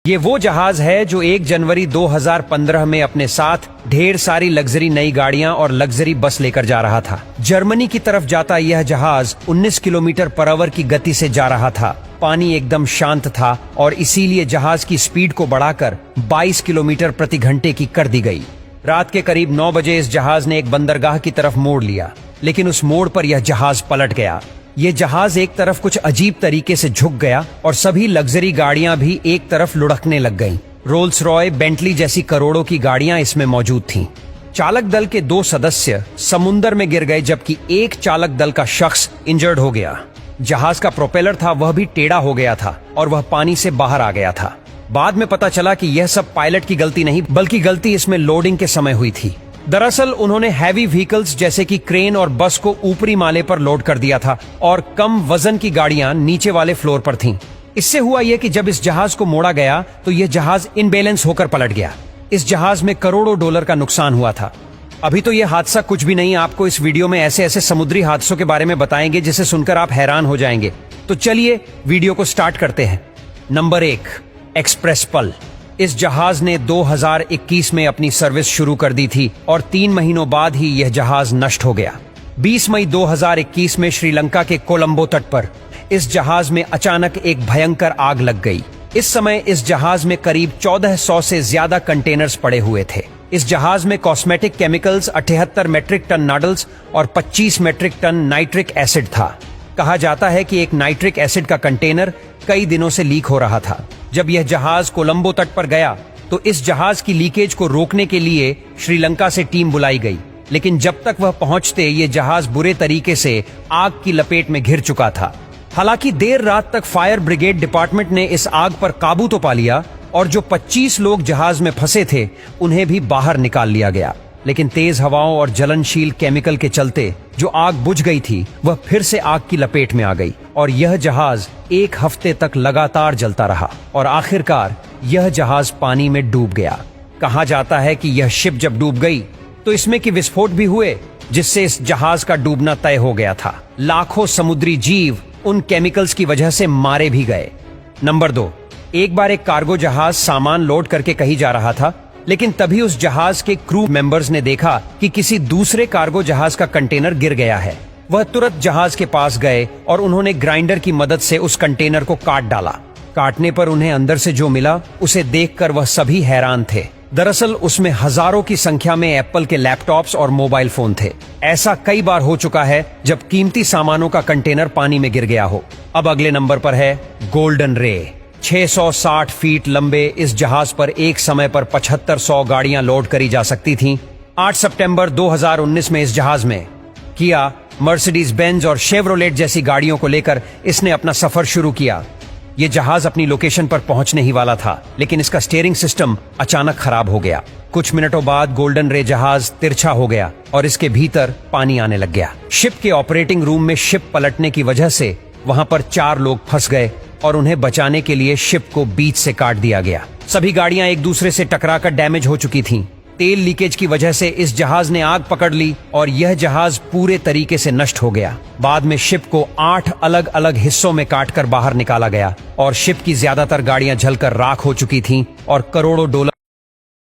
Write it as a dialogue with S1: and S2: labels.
S1: ये वो जहाज है जो 1 जनवरी 2015 में अपने साथ ढेर सारी लग्जरी नई गाड़ियां और लग्जरी बस लेकर जा रहा था। जर्मनी की तरफ जाता यह जहाज 19 किलोमीटर पर आवर की गति से जा रहा था। पानी एकदम शांत था और इसीलिए जहाज की स्पीड को बढ़ाकर 22 किलोमीटर प्रति घंटे की कर दी गई। रात के करीब 9 बजे इस जहाज ने एक बंदरगाह की तरफ मोड़ लिया, लेकिन उस मोड़ पर यह जहाज पलट गया। ये जहाज एक तरफ कुछ अजीब तरीके से झुक गया और सभी लग्जरी गाड़ियां भी एक तरफ लुढ़कने लग गईं। रोल्स रॉय, बेंटली जैसी करोड़ों की गाड़ियां इसमें मौजूद थीं। चालक दल के 2 सदस्य समुंदर में गिर गए, जबकि एक चालक दल का शख्स इंजर्ड हो गया। जहाज का प्रोपेलर था वह भी टेढ़ा हो गया था और वह पानी से बाहर आ गया था। बाद में पता चला कि यह सब पायलट की गलती नहीं, बल्कि गलती इसमें लोडिंग के समय हुई थी। दरअसल उन्होंने हैवी व्हीकल्स जैसे कि क्रेन और बस को ऊपरी माले पर लोड कर दिया था और कम वजन की गाड़ियां नीचे वाले फ्लोर पर थीं। इससे हुआ यह कि जब इस जहाज को मोड़ा गया तो यह जहाज इनबैलेंस होकर पलट गया। इस जहाज में करोड़ों डॉलर का नुकसान हुआ था। अभी तो यह हादसा कुछ भी नहीं, आपको इस वीडियो में ऐसे ऐसे समुद्री हादसों के बारे में बताएंगे जिसे सुनकर आप हैरान हो जाएंगे। तो चलिए वीडियो को स्टार्ट करते हैं। नंबर 1, एक्सप्रेस पल। इस जहाज ने 2021 में अपनी सर्विस शुरू कर दी थी और 3 महीनों बाद ही यह जहाज नष्ट हो गया। 20 मई 2021 में श्रीलंका के कोलंबो तट पर इस जहाज में अचानक एक भयंकर आग लग गई। इस समय इस जहाज में करीब 1400 से ज्यादा कंटेनर्स पड़े हुए थे। इस जहाज में cosmetic chemicals, 78 metric ton nodules और 25 मेट्रिक टन नाइट्रिक एसिड था। कहा जाता है कि एक नाइट्रिक एसिड का कंटेनर कई दिनों से लीक हो रहा था। जब यह जहाज कोलंबो तट पर गया तो इस जहाज की लीकेज को रोकने के लिए श्रीलंका से टीम बुलाई गई, लेकिन जब तक वह पहुंचते ये जहाज बुरे तरीके से आग की लपेट में घिर चुका था। हालांकि देर रात तक फायर ब्रिगेड डिपार्टमेंट ने इस आग पर काबू तो पा लिया और जो 25 लोग जहाज में फंसे थे उन्हें भी बाहर निकाल लिया गया, लेकिन तेज हवाओं और जलनशील केमिकल के चलते जो आग बुझ गई थी वह फिर से आग की लपेट में आ गई और यह जहाज 1 हफ्ते तक लगातार जलता रहा और आखिरकार यह जहाज पानी में डूब गया। कहा जाता है कि यह शिप जब डूब गई तो इसमें की विस्फोट भी हुए, जिससे इस जहाज का डूबना तय हो गया था। लाखों समुद्री जीव उन केमिकल्स की वजह से मारे भी गए। नंबर 2, एक बार एक कार्गो जहाज सामान लोड करके कहीं जा रहा था, लेकिन तभी उस जहाज के क्रू मेंबर्स ने देखा कि किसी दूसरे कार्गो जहाज का कंटेनर गिर गया है। वह तुरंत जहाज के पास गए और उन्होंने ग्राइंडर की मदद से उस कंटेनर को काट डाला। काटने पर उन्हें अंदर से जो मिला उसे देखकर वह सभी हैरान थे। दरअसल उसमें हजारों की संख्या में एप्पल के लैपटॉप्स और मोबाइल फोन थे। ऐसा कई बार हो चुका है जब कीमती सामानों का कंटेनर पानी में गिर गया हो। अब अगले नंबर पर है गोल्डन रे। 660 फीट लंबे इस जहाज पर एक समय पर 7500 गाड़ियां लोड करी जा सकती थीं। 8 सितंबर 2019 में इस जहाज में किया, मर्सिडीज बेंज और शेवरोलेट जैसी गाड़ियों को लेकर इसने अपना सफर शुरू किया। यह जहाज अपनी लोकेशन पर पहुंचने ही वाला था, लेकिन इसका स्टीयरिंग सिस्टम अचानक खराब हो गया। कुछ मिनटों बाद गोल्डन रे जहाज तिरछा हो गया और इसके भीतर पानी आने लग गया। शिप के ऑपरेटिंग रूम में शिप पलटने की वजह से वहां पर 4 लोग फंस गए और उन्हें बचाने के लिए शिप को बीच से काट दिया गया। सभी गाड़ियां एक दूसरे से टकराकर डैमेज हो चुकी थीं। तेल लीकेज की वजह से इस जहाज ने आग पकड़ ली और यह जहाज पूरे तरीके से नष्ट हो गया। बाद में शिप को 8 अलग अलग हिस्सों में काटकर बाहर निकाला गया और शिप की ज्यादातर गाड़ियां जलकर राख हो चुकी थीं और करोड़ों डॉलर